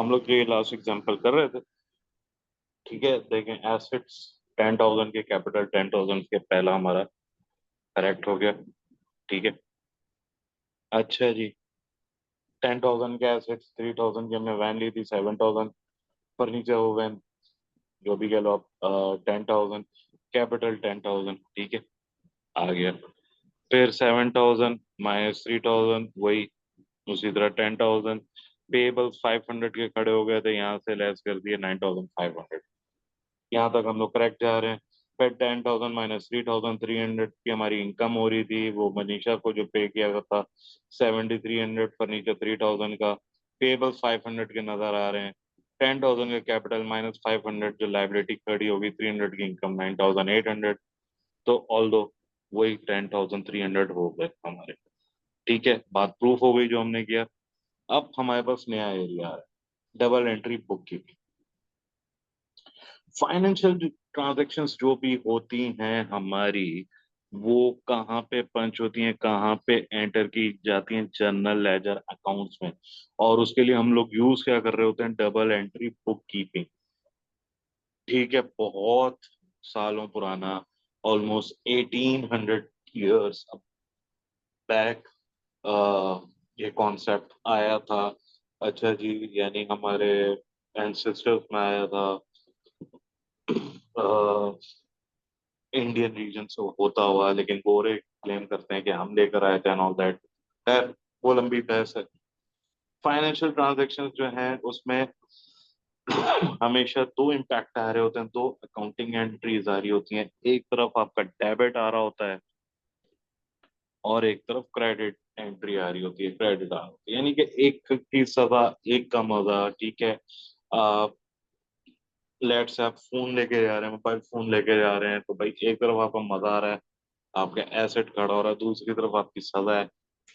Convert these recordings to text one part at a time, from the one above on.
हम लोग ये लास्ट एग्जांपल कर रहे थे। ठीक है, देखें एसेट्स 10,000 के, कैपिटल 10,000 के, पहला हमारा करेक्ट हो गया। ठीक है, अच्छा जी, 10,000 के एसेट्स, 3,000 की हमने वैन ली थी, 7,000 फर्नीचर हो वैन, जो भी कह लो आप, 10,000 कैपिटल 10,000। ठीक है, आ गया। फिर 7,000 माइनस 3,000, वही उसी तरह 10,000। पेबल्स 500 के खड़े हो गए थे, यहाँ से लेस कर दिए 9,500। यहाँ तक हम लोग करेक्ट जा रहे हैं। फिर 10,000 माइनस 3,300 की हमारी इनकम हो रही थी, वो मनीषा को जो पे किया गया था 7,300, फर्नीचर 3,000 का, पेबल्स 500 के नजर आ रहे हैं। 10,000 का कैपिटल माइनस 500 जो लाइबिलिटी खड़ी होगी, 300 की इनकम 9,800। तो ऑल दो वही 10,300 हो गए हमारे। ठीक है, बात प्रूफ हो गई जो हमने किया। अब हमारे पास नया एरिया है, double entry book keeping. Financial transactions जो भी होती हैं हमारी, वो कहाँ पे पंच होती हैं, कहाँ पे एंटर की जाती हैं, जर्नल लेजर अकाउंट्स में। और उसके लिए हम लोग यूज क्या कर रहे होते हैं, डबल एंट्री बुक कीपिंग। ठीक है, बहुत सालों पुराना, ऑलमोस्ट 1800 ईयर्स बैक ये कॉन्सेप्ट आया था। अच्छा जी, यानी हमारे एंसेस्टर्स में आया था, इंडियन रीजन से होता हुआ, लेकिन गोरे क्लेम करते हैं कि हम लेकर आए थे एंड ऑल दैट। खैर, वो लंबी बहस है। फाइनेंशियल ट्रांजैक्शंस जो हैं उसमें हमेशा दो इम्पैक्ट आ रहे होते हैं, दो अकाउंटिंग एंट्रीज आ रही होती हैं। एक तरफ आपका डेबिट आ रहा होता है और एक तरफ क्रेडिट एंट्री आ रही होती है, क्रेडिट आ रहा होती है, यानी कि एक की सजा एक का मजा। ठीक है, लेट्स से आप फोन लेके जा रहे हैं, मोबाइल फोन लेके जा रहे हैं, तो भाई एक तरफ आपका मजा आ रहा है, आपका एसेट खड़ा हो रहा है, दूसरी तरफ आपकी सजा है,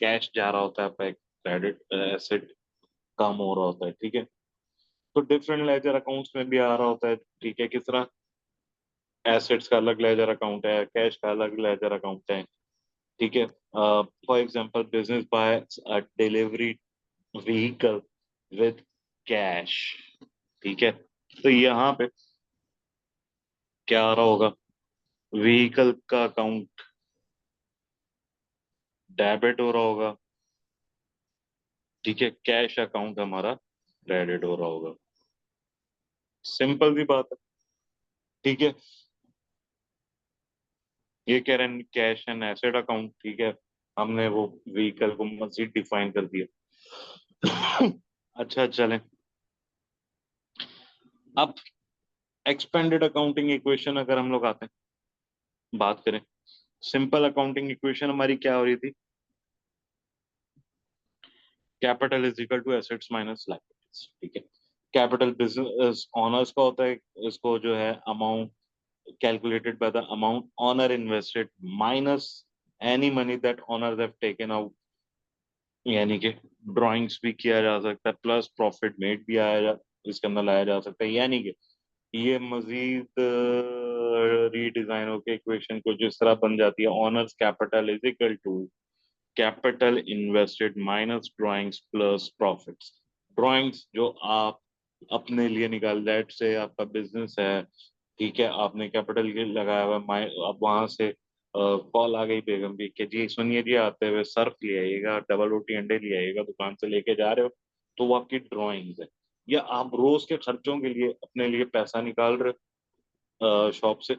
कैश जा रहा होता है, आपका क्रेडिट एसेट कम हो रहा होता है। ठीक है, तो डिफरेंट लेजर अकाउंट्स में भी आ रहा होता है। ठीक है, किस तरह एसेट्स का अलग लेजर अकाउंट है, कैश का अलग लेजर अकाउंट है। ठीक है, for example business buy a delivery vehicle with cash. ठीक है, तो यहाँ पे क्या आ रहा होगा, व्हीकल का अकाउंट डेबिट हो रहा होगा। ठीक है, कैश अकाउंट हमारा क्रेडिट हो रहा होगा। सिंपल सी बात है। ठीक है, ये कह रहे हैं कैश एंड एसेट अकाउंट। ठीक है, हमने वो व्हीकल को मजीद डिफाइन कर दिया। अच्छा चलें, अब एक्सपेंडेड अकाउंटिंग इक्वेशन अगर हम लोग आते हैं बात करें, सिंपल अकाउंटिंग इक्वेशन हमारी क्या हो रही थी, capital is equal to assets minus liabilities. ठीक है, कैपिटल बिजनेस ऑनर्स का होता है, इसको जो है amount calculated by the amount owner invested minus any money that owners have taken out, यानी कि ड्राइंग्स भी किया जा सकता है, प्लस प्रॉफिट मेड भी इसके अंदर लाया जा सकता है। यानी कि ये मजीद रीडिजाइन होकर इक्वेशन को जिस तरह बन जाती है, owner's capital is equal to capital invested minus drawings plus profits. Drawings जो आप अपने लिए निकाल, दैट से आपका बिजनेस है। ठीक है, आपने कैपिटल के लगाया हुआ है, अब वहां से कॉल आ गई बेगम की कि जी सुनिए जी, आते हुए सर्फ ले आइएगा, डबल रोटी अंडे ले आइएगा, दुकान से लेके जा रहे हो, तो वो आपकी ड्राइंग्स है। या आप रोज के खर्चों के लिए अपने लिए पैसा निकाल रहे हो शॉप से,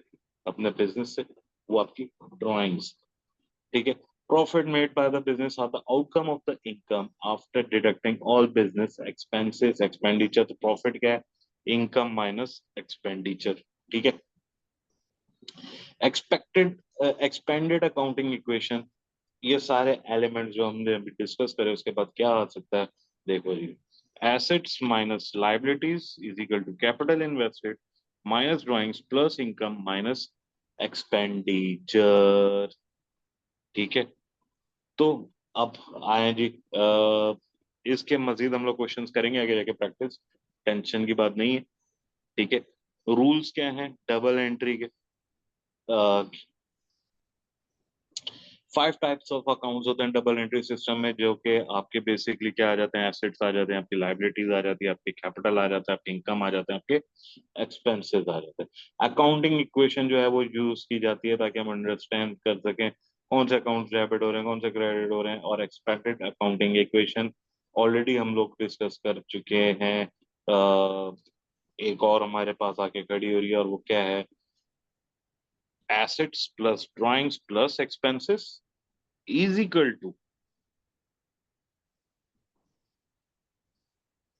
अपने बिजनेस से, वो आपकी ड्राइंग्स। ठीक है, profit made by the business are the outcome of the income after deducting all business expenses expenditure. तो प्रॉफिट क्या है, इनकम माइनस एक्सपेंडिचर। ठीक है, एक्सपेक्टेड एक्सपेंडेड अकाउंटिंग इक्वेशन, ये सारे एलिमेंट जो हमने अभी डिस्कस करे, उसके बाद क्या आ सकता है, देखो जी, assets minus liabilities is equal to capital invested minus drawings plus income minus expenditure. ठीक है, तो अब आए जी, इसके मजीद हम लोग क्वेश्चंस करेंगे आगे जाके प्रैक्टिस, टेंशन की बात नहीं है। ठीक है, रूल्स क्या हैं डबल एंट्री के, 5 टाइप्स ऑफ अकाउंट्स होते हैं डबल एंट्री सिस्टम में, जो कि आपके बेसिकली क्या आ जाते हैं, एसेट्स आ जाते हैं, आपकी लाइबिलिटीज आ जाती है, आपकी कैपिटल आ जाता है, आपकी इनकम आ जाते हैं, आपके एक्सपेंसेस आ जाते हैं। अकाउंटिंग इक्वेशन जो है वो यूज की जाती है ताकि हम अंडरस्टैंड कर सकें कौन से अकाउंट्स डेबिट हो रहे हैं, कौन से क्रेडिट हो रहे हैं। और एक्सपेक्टेड अकाउंटिंग इक्वेशन ऑलरेडी हम लोग डिस्कस कर चुके हैं। एक और हमारे पास आके खड़ी हो रही है, और वो क्या है, assets plus drawings plus expenses is equal to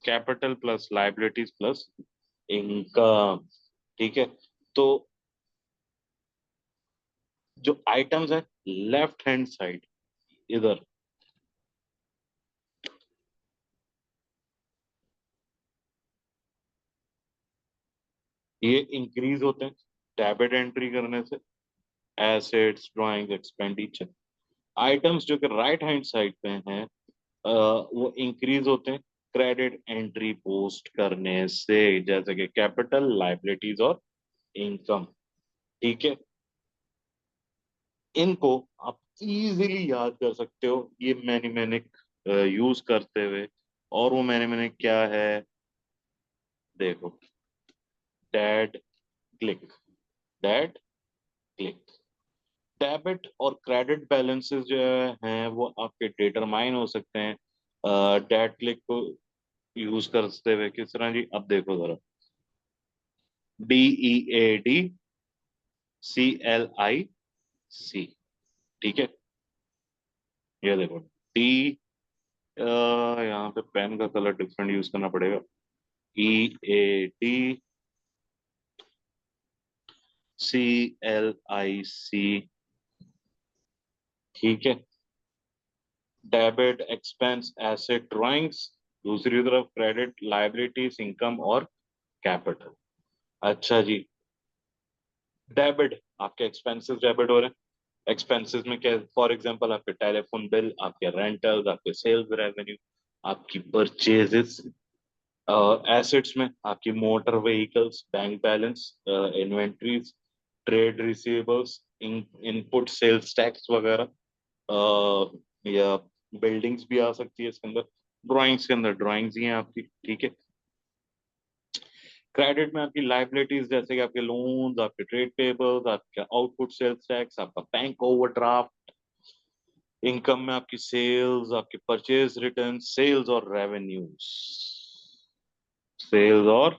capital plus liabilities plus income. ठीक है, तो जो आइटम्स है लेफ्ट हैंड साइड इधर, ये इंक्रीज होते हैं डेबिट एंट्री करने से, एसेट्स ड्राइंग एक्सपेंडिचर। आइटम्स जो कि राइट हैंड साइड पे हैं वो इंक्रीज होते हैं क्रेडिट एंट्री पोस्ट करने से, जैसे कि कैपिटल लाइबिलिटीज और इनकम। ठीक है, इनको आप इजीली याद कर सकते हो ये मैनिमेनिक यूज करते हुए। और वो मैनिमेनिक क्या है, देखो, dead click, dead click. Debit और क्रेडिट बैलेंसेस जो हैं वो आपके डिटरमाइन हो सकते हैं डेड क्लिक को यूज करते हुए। किस तरह जी, अब देखो जरा, DEADCLIC। ठीक है, ये देखो, डी, यहाँ पे पेन का कलर डिफरेंट यूज करना पड़ेगा, EADCLIC। ठीक है, डेबिट एक्सपेंस एसेट ड्राइंग्स, दूसरी तरफ क्रेडिट लाइबिलिटीज इनकम और कैपिटल। अच्छा जी, डेबिट, आपके एक्सपेंसेस डेबिट हो रहे हैं। एक्सपेंसेस में क्या, फॉर एग्जांपल आपके टेलीफोन बिल, आपके रेंटल्स, आपके सेल्स रेवेन्यू, आपकी परचेजेस। एसेट्स में आपकी motor vehicles, bank balance, inventories, trade receivables, input sales tax वगैरह, या बिल्डिंग्स भी आ सकती है इसके अंदर। ड्राइंग्स के अंदर ड्राइंग्स ही हैं आपकी। ठीक है, क्रेडिट में आपकी लाइबिलिटीज जैसे कि आपके लोन्स, आपके ट्रेड पेबल्स, आपका आउटपुट सेल्स टैक्स, आपका बैंक ओवरड्राफ्ट। इनकम में आपकी सेल्स, आपके परचेज रिटर्न, सेल्स और रेवेन्यूज। सेल्स और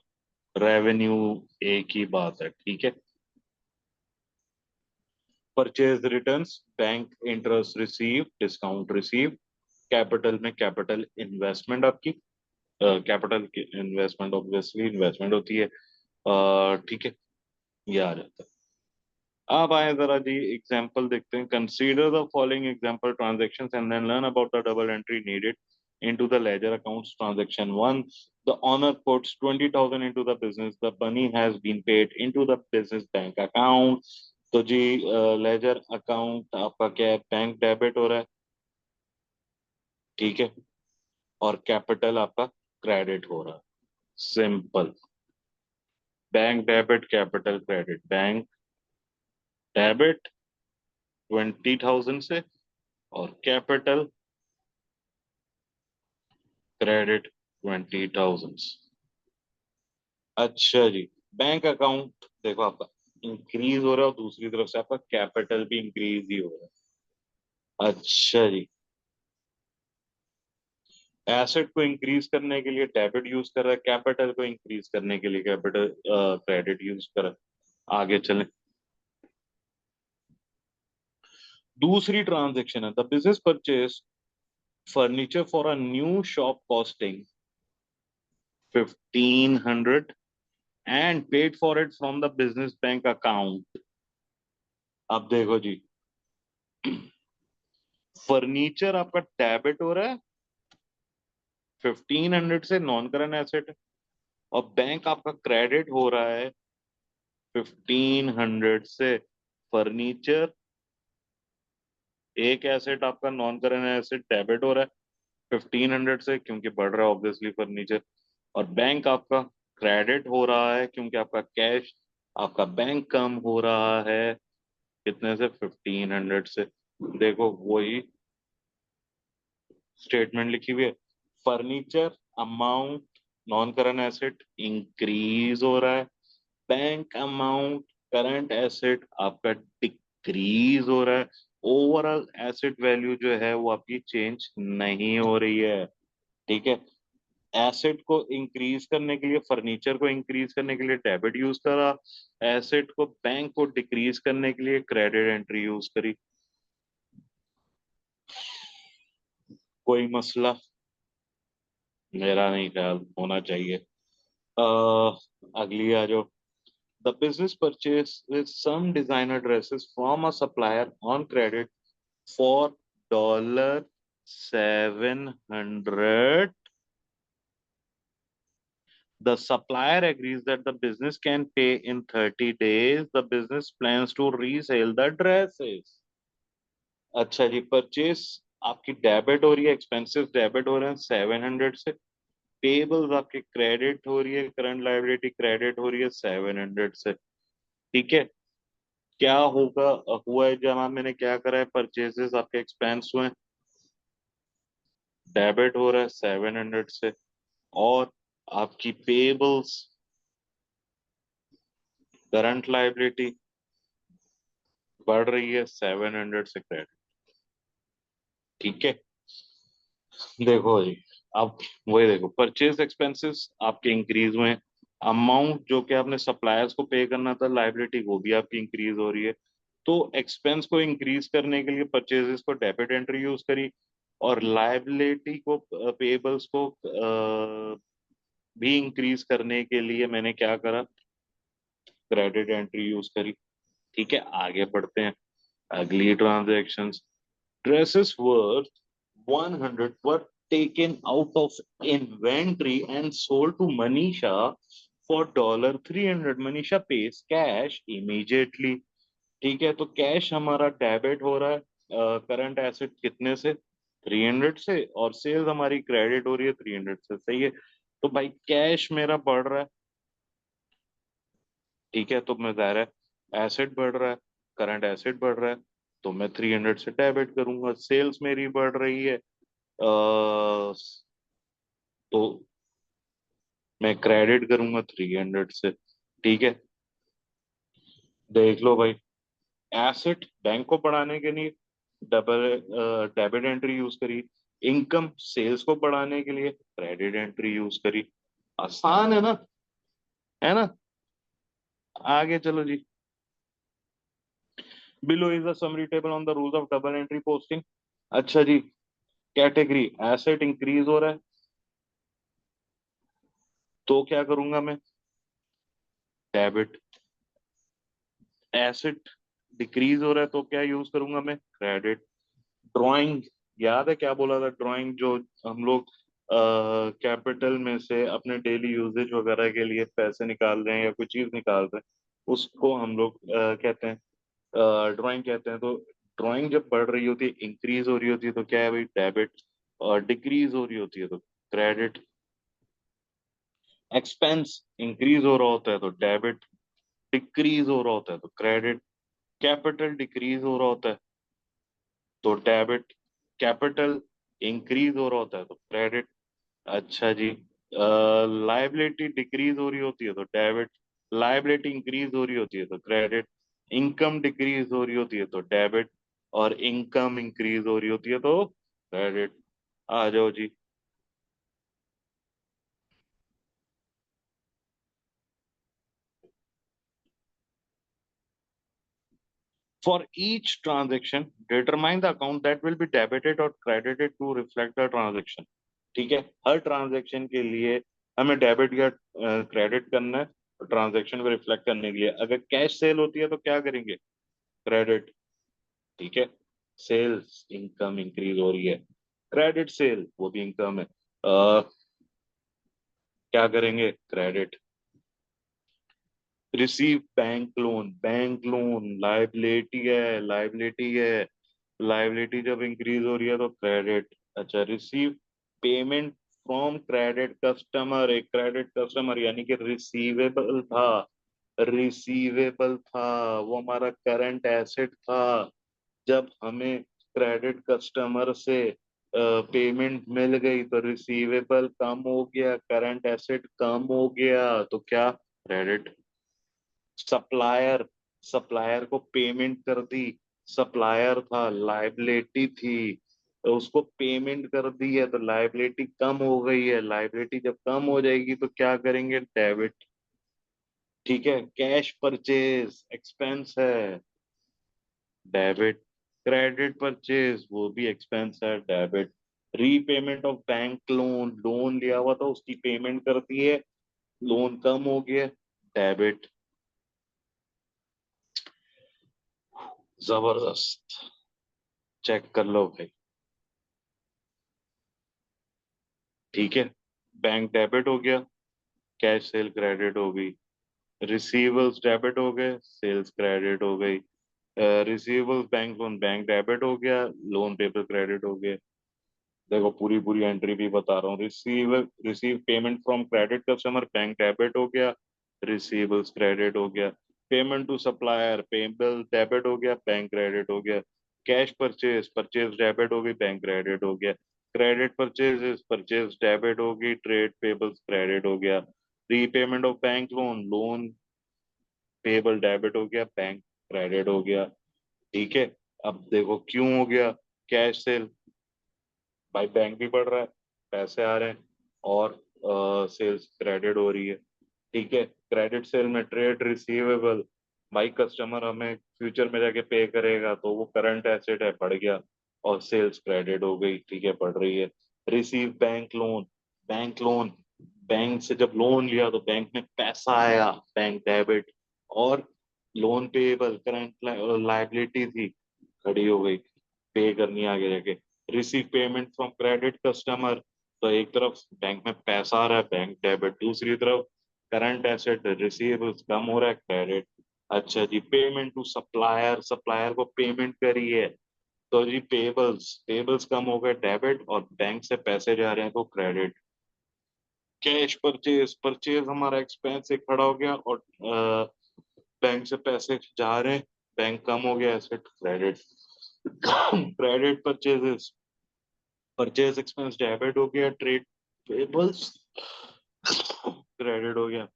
रेवेन्यू एक ही बात है। ठीक है, purchase returns, bank interest receive, discount receive. Capital में कैपिटल इन्वेस्टमेंट आपकी, कैपिटल की इन्वेस्टमेंट ऑब्वियसली इन्वेस्टमेंट होती है। ठीक है, ये आ जाता है। अब आए जरा जी एग्जांपल देखते हैं। Consider the following example transactions and then learn about the double entry needed into the ledger accounts. Transaction 1, the owner puts 20,000 into the business, the money has been paid into the business bank account। तो जी ledger account आपका क्या है, bank debit हो रहा है। ठीक है, और कैपिटल आपका क्रेडिट हो रहा है। Simple, bank debit capital credit. Bank debit 20,000 से, और कैपिटल क्रेडिट 20,000। अच्छा जी, बैंक अकाउंट देखो आपका इंक्रीज हो रहा है, और दूसरी तरफ से आपका कैपिटल भी इंक्रीज ही हो रहा है। अच्छा जी, एसेट को इंक्रीज करने के लिए डेबिट यूज कर रहा है, कैपिटल को इंक्रीज करने के लिए कैपिटल क्रेडिट यूज कर रहा है। आगे चलें, दूसरी ट्रांजेक्शन है, the business purchase furniture for a new shop costing 1,500 and paid for it from the business bank account. अब देखो जी, फर्नीचर आपका डेबिट हो रहा है 1,500 से, नॉन करंट एसेट है। और बैंक आपका क्रेडिट हो रहा है 1,500 से। फर्नीचर एक एसेट आपका, नॉन करंट एसेट डेबिट हो रहा है 1,500 से, क्योंकि बढ़ रहा है ऑब्वियसली फर्नीचर। और बैंक आपका क्रेडिट हो रहा है क्योंकि आपका कैश, आपका बैंक कम हो रहा है कितने से, 1,500 से। देखो वही स्टेटमेंट लिखी हुई है, furniture amount non current asset increase हो रहा है, बैंक अमाउंट करंट एसेट आपका डिक्रीज हो रहा है, ओवरऑल एसेट वैल्यू जो है वो आपकी चेंज नहीं हो रही है। ठीक है, एसेट को इंक्रीज करने के लिए, फर्नीचर को इंक्रीज करने के लिए डेबिट यूज करा, एसेट को बैंक को डिक्रीज करने के लिए क्रेडिट एंट्री यूज करी। कोई मसला? मेरा नहीं ख्याल होना चाहिए। अगली आ जाओ। The business purchase some designer dresses from a supplier on credit for $700. The supplier agrees that the business can pay in 30 days. The business plans to resell the dresses. अच्छा जी, परचेस आपकी डेबिट हो रही है, expensive debit हो रहे हैं 700 से, pebbles आपकी क्रेडिट हो रही है, करंट लायबिलिटी क्रेडिट हो रही है 700 से। ठीक है, क्या होगा, हुआ है जनाब, मैंने क्या करा है, परचेजेस आपके एक्सपेंस हुए, डेबिट हो रहा है 700 से, और आपकी पेबल्स करंट लायबिलिटी बढ़ रही है 700 से क्रेडिट। ठीक है, देखो जी, आप वही देखो, परचेज एक्सपेंसेस आपके इंक्रीज हुए, अमाउंट जो कि आपने सप्लायर्स को पे करना था, लाइबिलिटी वो भी आपकी इंक्रीज हो रही है। तो एक्सपेंस को इंक्रीज करने के लिए परचेजेस को डेबिट एंट्री यूज करी, और लाइबिलिटी को, पेबल्स को भी इंक्रीज करने के लिए मैंने क्या करा, क्रेडिट एंट्री यूज करी। ठीक है, आगे बढ़ते हैं। अगली transaction, dresses worth 100 were taken out of inventory and sold to Manisha for $300. Manisha pays cash immediately. ठीक है, तो कैश हमारा डेबिट हो रहा है करंट एसेट कितने से, 300 से, और सेल्स हमारी क्रेडिट हो रही है 300 से। सही है, तो भाई कैश मेरा बढ़ रहा है। ठीक है, तो मैं ज़ाहिर है एसेट बढ़ रहा है, करंट एसेट बढ़ रहा है, तो मैं 300 से डेबिट करूंगा। सेल्स मेरी बढ़ रही है, तो मैं क्रेडिट करूंगा 300 से। ठीक है, देख लो भाई, एसेट बैंक को बढ़ाने के लिए डबल डेबिट एंट्री यूज करी, इनकम सेल्स को बढ़ाने के लिए क्रेडिट एंट्री यूज करी। आसान है ना, है ना? आगे चलो जी। Below is a summary table on the rules of double entry posting. अच्छा जी, कैटेगरी एसेट इंक्रीज हो रहा है, तो क्या करूंगा मैं, डेबिट। एसेट डिक्रीज हो रहा है, तो क्या यूज करूंगा मैं, क्रेडिट। ड्राइंग, याद है क्या बोला था, ड्राइंग जो हम लोग कैपिटल में से अपने डेली यूजेज वगैरह के लिए पैसे निकाल रहे हैं या कोई चीज निकाल रहे हैं, उसको हम लोग कहते हैं, ड्राइंग कहते हैं। तो ड्राइंग जब बढ़ रही होती है, इंक्रीज हो रही होती है, तो क्या है भाई, डेबिट, और डिक्रीज हो रही होती है तो क्रेडिट। एक्सपेंस इंक्रीज हो रहा होता है तो डेबिट, डिक्रीज हो रहा होता है तो क्रेडिट। कैपिटल डिक्रीज हो रहा होता है तो डेबिट, कैपिटल इंक्रीज हो रहा होता है तो क्रेडिट। अच्छा जी, लाइबिलिटी डिक्रीज हो रही होती है तो डेबिट, लाइबिलिटी इंक्रीज हो रही होती है तो क्रेडिट, इनकम डिक्रीज हो रही होती है तो डेबिट, और इनकम इंक्रीज हो रही होती है तो क्रेडिट। आ जाओ जी। For each transaction, determine the account that will be debited or credited to reflect the transaction. ठीक है, हर ट्रांजेक्शन के लिए हमें डेबिट या क्रेडिट करना है ट्रांजेक्शन को रिफ्लेक्ट करने के लिए। अगर कैश सेल होती है तो क्या करेंगे, क्रेडिट। ठीक है, सेल्स इनकम इंक्रीज हो रही है, क्रेडिट सेल वो भी इनकम है, क्या करेंगे, credit. Receive bank loan liability है, लाइबिलिटी है, लाइबिलिटी जब इंक्रीज हो रही है तो क्रेडिट। अच्छा, receive payment from credit customer, एक क्रेडिट कस्टमर यानी कि रिसीवेबल था, रिसीवेबल था, वो हमारा करंट एसेट था। जब हमें क्रेडिट कस्टमर से पेमेंट मिल गई तो रिसीवेबल कम हो गया, करंट एसेट कम हो गया, तो क्या, क्रेडिट। सप्लायर, सप्लायर को पेमेंट कर दी, सप्लायर था, लाइबिलिटी थी, तो उसको पेमेंट कर दी है तो लाइबिलिटी कम हो गई है, लाइबिलिटी जब कम हो जाएगी तो क्या करेंगे, डेबिट। ठीक है, कैश परचेज एक्सपेंस है, डेबिट। क्रेडिट परचेज वो भी एक्सपेंस है, debit. Repayment of bank loan, loan लिया हुआ था उसकी पेमेंट कर दी है, लोन कम हो गया, डेबिट। जबरदस्त, चेक कर लो भाई। ठीक है, बैंक डेबिट हो गया, कैश सेल क्रेडिट हो गई, रिसीवेबल्स डेबिट हो गए, सेल्स क्रेडिट हो गई, receivables bank loan, bank debit हो गया, लोन पेपर क्रेडिट हो गया। देखो पूरी पूरी एंट्री भी बता रहा हूँ, receive payment from credit customer, bank debit हो गया, रिसीवेबल्स क्रेडिट हो गया, payment to supplier, payable debit हो गया, बैंक क्रेडिट हो गया, कैश परचेज, परचेज डेबिट हो गई, बैंक क्रेडिट हो गया, क्रेडिट परचेज, परचेज डेबिट हो गई, ट्रेड पेबल्स क्रेडिट हो गया, repayment of bank loan, loan payable debit हो गया, बैंक क्रेडिट हो गया। ठीक है, अब देखो क्यों हो गया, कैश सेल, भाई बैंक भी बढ़ रहा है, पैसे आ रहे हैं, और सेल्स क्रेडिट हो रही है। ठीक है, क्रेडिट सेल में ट्रेड रिसीवेबल, भाई कस्टमर हमें फ्यूचर में जाके पे करेगा तो वो करंट एसेट है, बढ़ गया, और सेल्स क्रेडिट हो गई, ठीक है, बढ़ रही है। Receive bank loan, bank loan, bank से जब लोन लिया तो बैंक में पैसा आया, बैंक डेबिट, और लोन पेएबल, करंट लाइबिलिटी थी, खड़ी हो गई, पे करनी है आगे जाके। Receive payment from credit customer, तो एक तरफ बैंक में पैसा आ रहा है, बैंक डेबिट, दूसरी तरफ करंट एसेट रिसीवेबल्स कम हो रहा है, क्रेडिट। अच्छा जी, पेमेंट टू सप्लायर, सप्लायर को पेमेंट करी है तो जी पेबल्स, पेबल्स कम हो गए, डेबिट, और बैंक से पैसे जा रहे हैं तो क्रेडिट। कैश परचेज, परचेज हमारा एक्सपेंस से खड़ा हो गया, और बैंक से पैसे जा रहे हैं, बैंक कम हो गया, asset credit. Credit purchases, purchase expense debit हो गया, ट्रेड पेबल्स क्रेडिट हो गया,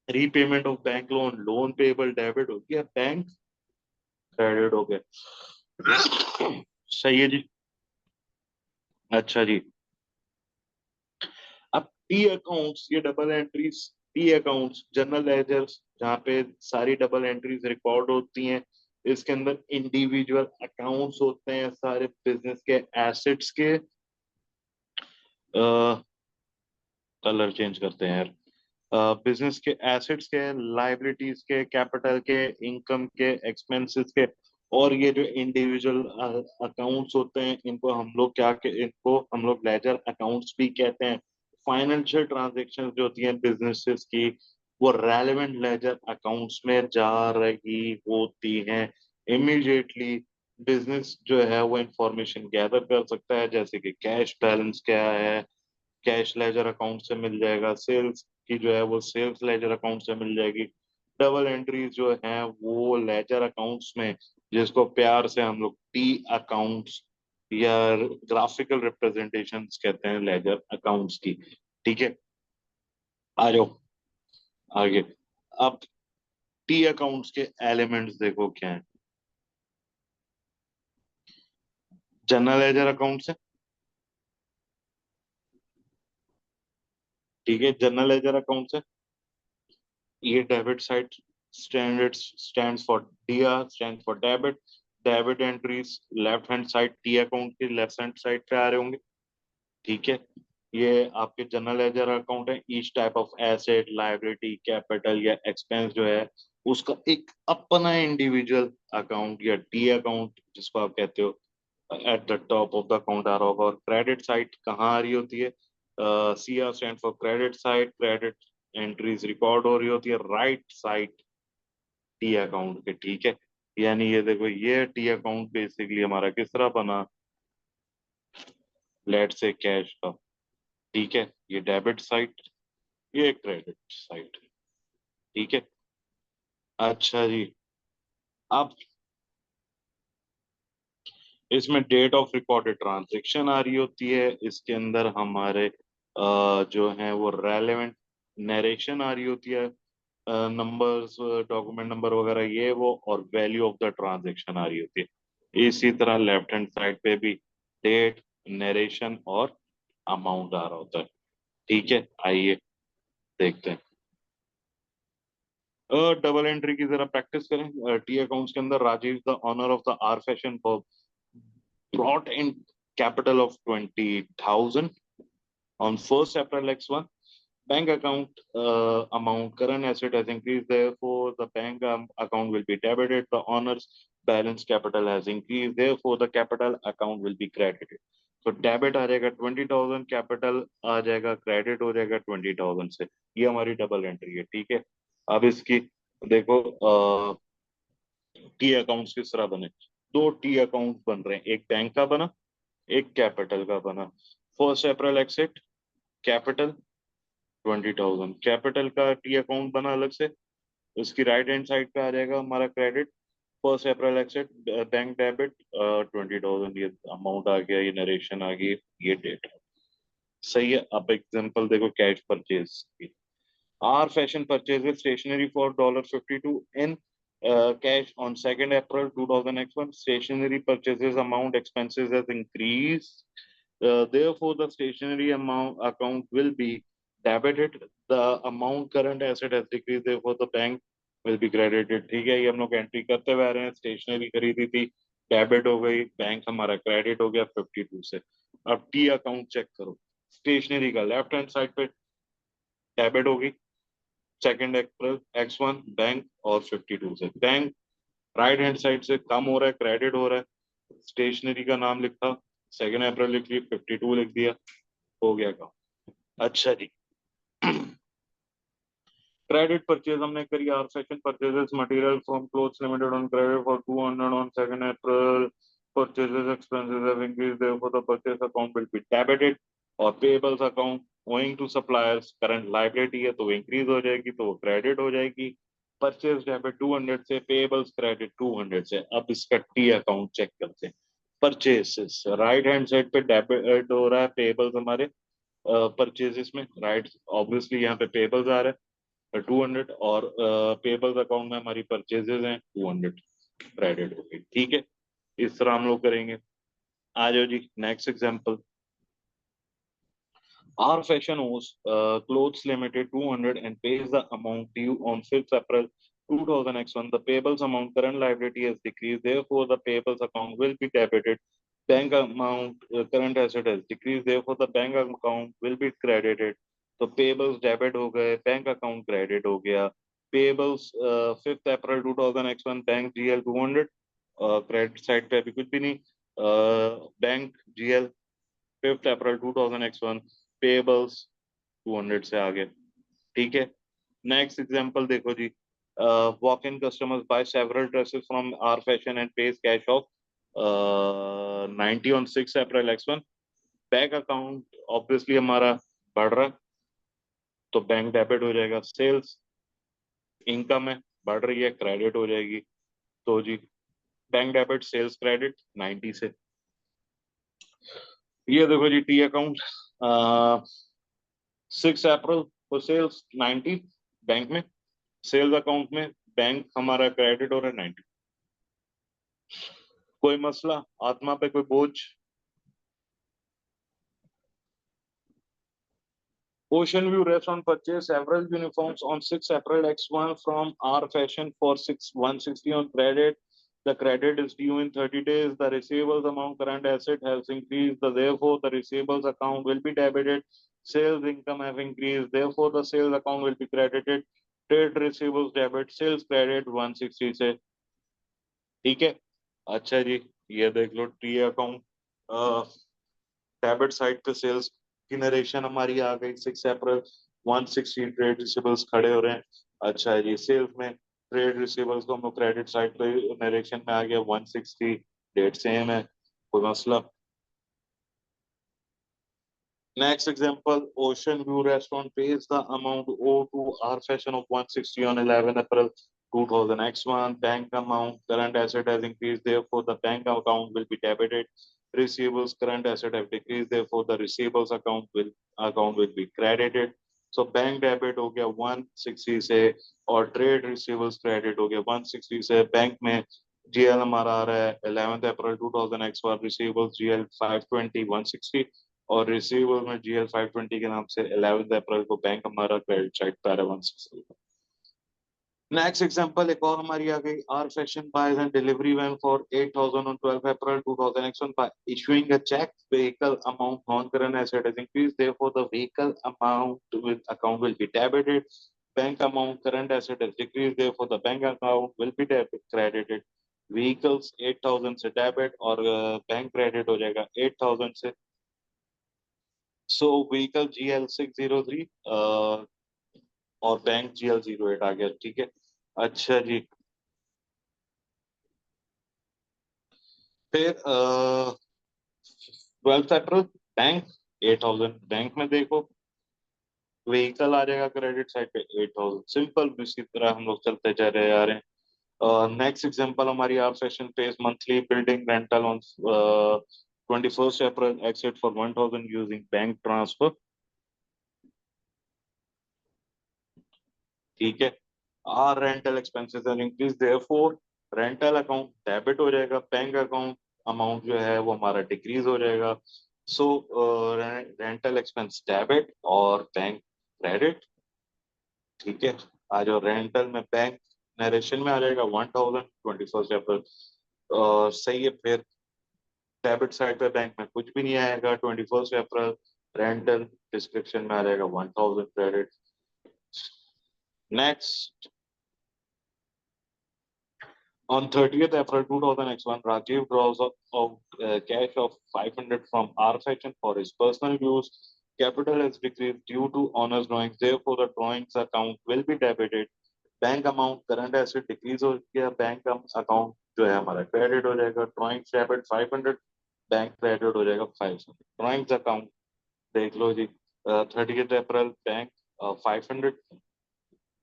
repayment of bank loan, loan payable debit हो गया, बैंक क्रेडिट हो गया। सही है जी। अच्छा जी, अब टी अकाउंट्स, ये double entries, T accounts general ledgers, जहाँ पे सारी डबल एंट्रीज रिकॉर्ड होती हैं, इसके अंदर इंडिविजुअल अकाउंट्स होते हैं सारे बिजनेस के एसेट्स के। कलर चेंज करते हैं यार, बिजनेस के एसेट्स के, लाइबिलिटीज के, कैपिटल के, इनकम के, एक्सपेंसेस के, और ये जो इंडिविजुअल अकाउंट्स होते हैं इनको हम लोग इनको हम लोग लेजर अकाउंट्स भी कहते हैं। फाइनेंशियल ट्रांजैक्शंस जो होती हैं बिजनेसेस की, वो रेलेवेंट लेजर अकाउंट्स में जा रही होती हैं। इमीडिएटली बिजनेस जो है वो इंफॉर्मेशन गैदर कर सकता है, जैसे कि कैश बैलेंस क्या है, कैश लेजर अकाउंट से मिल जाएगा, सेल्स की जो है वो सेल्स लेजर अकाउंट से मिल जाएगी, डबल एंट्रीज जो है वो लेजर अकाउंट्स में, जिसको प्यार से हम लोग टी अकाउंट्स या ग्राफिकल रिप्रेजेंटेशन कहते हैं लेजर अकाउंट्स की। ठीक है, आ जाओ आगे। अब टी अकाउंट्स के एलिमेंट्स देखो क्या है। जनरल लेजर अकाउंट है, ठीक है, जनरल लेजर अकाउंट है, ये debit side, stands for DR, stand for debit, debit entries left hand side, T account के लेफ्ट हैंड साइड पे आ रहे होंगे। ठीक है, ये आपके जनरल लेजर अकाउंट है, each type of asset, liability, capital या एक्सपेंस जो है उसका एक अपना इंडिविजुअल अकाउंट या टी अकाउंट जिसको आप कहते हो, at the top of the account आ रहा होगा। और क्रेडिट साइड कहाँ आ रही होती है, C R stand for credit side, credit entries record हो रही होती है राइट साइड टी अकाउंट के। ठीक है, यानी ये देखो, ये टी अकाउंट बेसिकली हमारा किस तरह बना, लेट से कैश का। ठीक है, ये डेबिट साइड, ये क्रेडिट साइड। ठीक है, अच्छा जी, अब इसमें डेट ऑफ रिकॉर्डेड ट्रांजेक्शन आ रही होती है, इसके अंदर हमारे जो है वो रेलेवेंट नरेशन आ रही होती है, नंबर्स, डॉक्यूमेंट नंबर वगैरह ये वो, और वैल्यू ऑफ द ट्रांजेक्शन आ रही होती है। इसी तरह लेफ्ट हैंड साइड पे भी डेट, नरेशन और अमाउंट आ रहा होता है। ठीक है, आइए देखते हैं। डबल एंट्री की जरा प्रैक्टिस करें। टी अकाउंट्स के अंदर Rajeev the owner of the R Fashion for brought in capital of 20,000 on 1st April X1. Bank account amount, current asset has increased, therefore the bank account will be debited. The owner's balance capital has increased, therefore the capital account will be credited. तो debit आ जाएगा 20,000, capital आ जाएगा, credit हो जाएगा 20,000 से। ये हमारी double entry है। ठीक है, अब इसकी देखो, टी अकाउंट्स किस तरह बने। दो टी अकाउंट बन रहे हैं, एक बैंक का बना, एक कैपिटल का बना। 1st April एक्सेट, कैपिटल 20,000, कैपिटल का टी अकाउंट बना अलग से, उसकी राइट हैंड साइड पे आ जाएगा हमारा क्रेडिट। 1st April एक्सेट, बैंक डेबिट 20,000, ये अमाउंट आ गया, ये नरेशन आ गई, ये डेट। सही है। अब एग्जांपल देखो कैश परचेज की। R Fashion purchases stationery for $52 in cash on 2nd April 2001. Stationery purchases amount expenses has increased. Therefore, the stationery amount account will be debited. The amount current asset has decreased. Therefore, the bank will be credited. ठीक है, ये हम लोग entry करते हुए आ रहे हैं। Stationery खरीदी थी, डेबिट हो गई, बैंक हमारा क्रेडिट हो गया 52 से। अब टी अकाउंट चेक करो। स्टेशनरी का लेफ्ट हैंड साइड पे डेबिट होगी, 2nd April X1 बैंक, और 52 से बैंक राइट हैंड साइड से कम हो रहा है, क्रेडिट हो रहा है। स्टेशनरी का नाम लिखा, 2nd April लिख ली, 52 लिख दिया, हो गया काम। अच्छा जी। क्रेडिट परचेज हमने करी, R Fashion purchases material from Clothes Limited on credit for 200 on 2nd April, purchases expenses have increased, therefore the purchase account will be debited. और payables account owing to suppliers current liability है, तो वो increase हो जाएगी, तो वो credit हो जाएगी। परचेज डेबिट 200 से, पेबल्स क्रेडिट 200 से। अब इसका टी अकाउंट चेक करते हैं। परचेसेस राइट हैंड साइड पे डेबिट हो रहा है, पेबल्स हमारे परचेजेस में, राइट, ऑब्वियसली यहाँ पे पेबल्स आ रहा है 200, और पेबल्स अकाउंट में हमारी परचेजेस हैं 200, क्रेडिट हो गई। ठीक है, इस तरह हम लोग करेंगे। आ जाओ जी, next example. R Fashion owes Clothes Limited 200 and pays the amount due on 5th April 2000 X1. The payables amount current liability has decreased, therefore the payables account will be debited. Bank amount current asset has decreased, therefore the bank account will be credited. तो payables debit हो गए, bank account credit हो गया। Payables 5th April 2000 X1 bank GL 200, credit side पे अभी कुछ भी नहीं। Bank GL 5th April 2000 X1, pebbles 200 से आगे। ठीक है, नेक्स्ट एग्जांपल देखो जी। Walk in customers buy several dresses from R Fashion and pays cash of 90 on 6th April X1। Bank account obviously हमारा बढ़ रहा है, तो बैंक डेबिट हो जाएगा। सेल्स इनकम है, बढ़ रही है, क्रेडिट हो जाएगी, तो जी बैंक डेबिट, सेल्स क्रेडिट 90 से। ये देखो जी टी अकाउंट 6 अप्रैल को सेल्स 90 बैंक में, सेल्स अकाउंट में बैंक हमारा क्रेडिट हो रहा है 90। कोई मसला, आत्मा पे कोई बोझ। Ocean View Restaurant purchased several uniforms on 6 April X1 from R Fashion for 160 on credit. The credit is due in 30 days. The receivables amount current asset has increased. Therefore, the receivables account will be debited. Sales income have increased. Therefore, the sales account will be credited. Trade receivables debit, sales credit 160 से। ठीक है, अच्छा जी, ये देख लो T account debit side पे sales की narration हमारी आ गई। 6 अप्रैल 160 ट्रेड रिसीवेबल्स खड़े हो रहे हैं। अच्छा है जी, सेल्स में ट्रेड रिसीवेबल्स को हम लोग क्रेडिट साइड पे नरेशन में आ गया 160, डेट सेम है, कोई मसला। Next example, Ocean View Restaurant pays the amount owed to R Fashion of 160 on 11 April. 2000 X1 bank amount current asset has increased, therefore the bank account will be debited. Receivables current asset have decreased, therefore the receivables account will be credited. So bank debit हो गया 160 से और trade receivables credit हो गया 160 से. Bank में GL हमारा आ रहा है 11 अप्रैल 2000 एक्स फॉर रिसीवेबल्स जीएल 520 160 और रिसीवेबल में जीएल 520 के नाम से 11 अप्रैल को बैंक हमारा क्रेडिट साइड पर आ रहा है 160. नेक्स्ट एग्जांपल एक और हमारी आ गई. R Fashion buys and delivery van for 8000 on 12 April 2001 by issuing a check. Vehicle amount non-current asset has increased, therefore the vehicle amount will account will be debited. Bank amount current asset has decreased, therefore the bank account will be credited. Vehicles 8000 से debit और bank credit हो जाएगा 8000 से. सो vehicle GL603 और bank GL08 आ गया. ठीक है. अच्छा जी. फिर 12 अप्रैल बैंक 8000 बैंक में देखो व्हीकल आ जाएगा क्रेडिट साइड पे 8000. सिंपल. इसी तरह हम लोग चलते जा रहे आ रहे हैं. नेक्स्ट एग्जांपल हमारी R Fashion pays monthly building rental on 21 April एक्सेट फॉर 1000 यूजिंग बैंक ट्रांसफर. ठीक है. Our rental expenses are increase, therefore rental account debit हो जाएगा, बैंक अकाउंट अमाउंट जो है वो हमारा डिक्रीज हो जाएगा. सो रेंटल एक्सपेंस डेबिट और बैंक क्रेडिट. ठीक है. आज जो रेंटल में बैंक नरेशन में आ जाएगा 1000 21 अप्रैल. सही है. फिर डेबिट साइड पे बैंक में कुछ भी नहीं आएगा 21 अप्रैल. रेंटल डिस्क्रिप्शन में आ जाएगा 1000 credit. Next. On 30th April 2001, Rajiv draws of cash of 500 from R Fashion for his personal use. Capital has decreased due to honors drawings. Therefore, the drawings account will be debited. Bank amount current asset decrease हो गया. Bank account जो है हमारा credit हो जाएगा. Drawings debit 500 bank credit हो जाएगा 500. Drawings account देख लो जी. 30th अप्रैल बैंक 500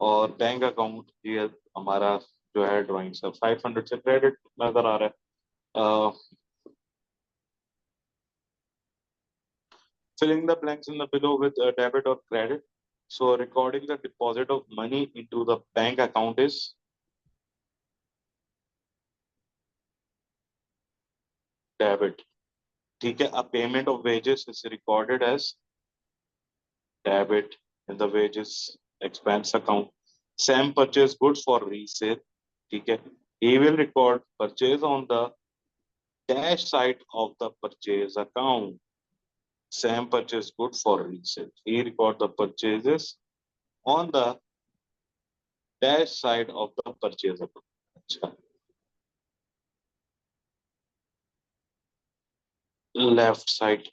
और बैंक अकाउंट ये हमारा जो है ड्राइंग से 500 से क्रेडिट नजर आ रहा है. Filling the blanks in the below with debit or credit. So recording the deposit of money into the bank account is debit. ठीक है. A payment of wages is recorded as debit in the wages expense account. Sam purchase goods for resale. ठीक है. He will record purchase on the dash side of the purchase account. Sam purchased goods for resale. He record the purchases on the dash side of the purchase account. अच्छा. Left side.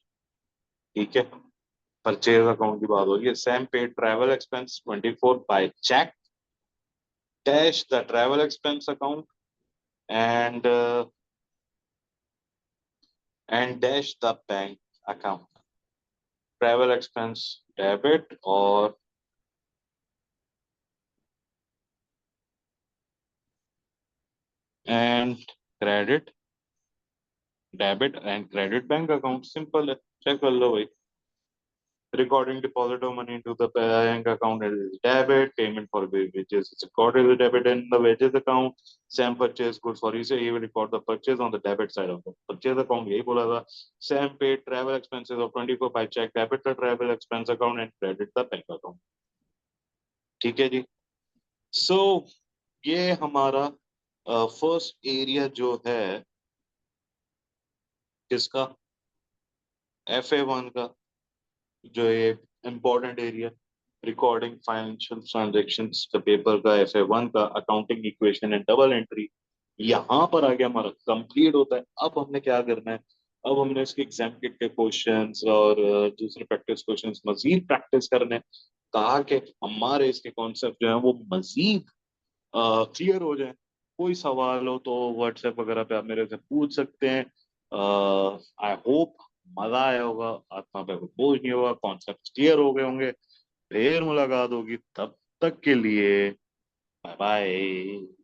ठीक है. Purchase account की बात हो रही है. Sam paid travel expense 24 by cheque dash the travel expense account and dash the bank account. Travel expense debit और and credit debit and credit bank account. Simple है. Check कर लो भाई. Recording deposit of money into the bank account is debit. Payment for wages is recorded as debit in the wages account. Sam purchase goods for resale. He will record the purchase on the debit side of the purchase account. यही बोला था. Sam paid travel expenses of 24 by check. Debit the travel expense account and credit the bank account. ठीक है जी. So ये हमारा first area जो है किसका FA1 का जो ये important area recording financial transactions का पेपर का FA1 का accounting equation and double entry यहाँ पर आ गया हमारा कंप्लीट होता है. अब हमने क्या करना है. अब हमने इसके एग्जाम किट के क्वेश्चंस और दूसरे प्रैक्टिस क्वेश्चंस मजीद प्रैक्टिस करने. कहा कि हमारे इसके कॉन्सेप्ट जो है वो मजीद क्लियर हो जाए. कोई सवाल हो तो व्हाट्सएप वगैरह पे आप मेरे से पूछ सकते हैं. आई होप मजा आया होगा. आत्मा पे कोई बोझ नहीं होगा. कॉन्सेप्ट क्लियर हो गए होंगे. फिर मुलाकात होगी. तब तक के लिए बाय बाय।